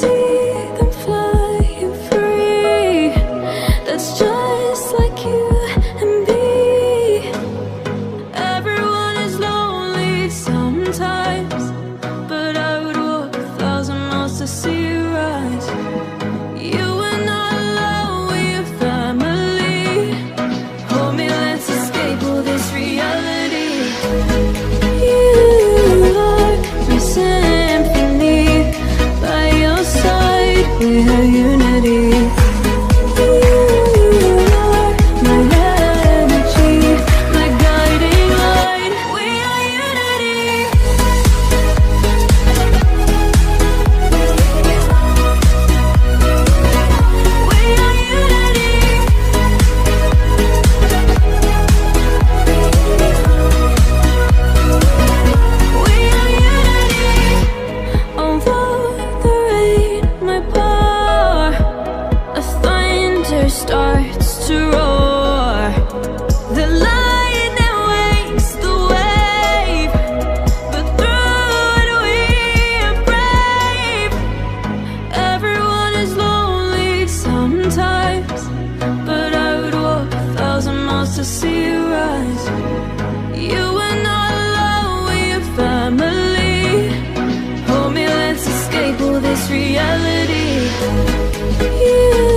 see them flying free. That's just like you and me. Everyone is lonely sometimes, but I would walk 1,000 miles to see you rise. You are not alone, we're family. Hold me, let's escape all this reality. You are my symphony. By your side, we have unity. You are my energy, my guiding light. We are unity. We are unity. We are unity. Although the rain might pour, a thunder starts to roar. The lightning wakes the wave, but through it we are brave. Everyone is lonely sometimes, but I would walk 1,000 miles to see you rise. You are not alone, we are family. Hold me, let's escape all this reality. You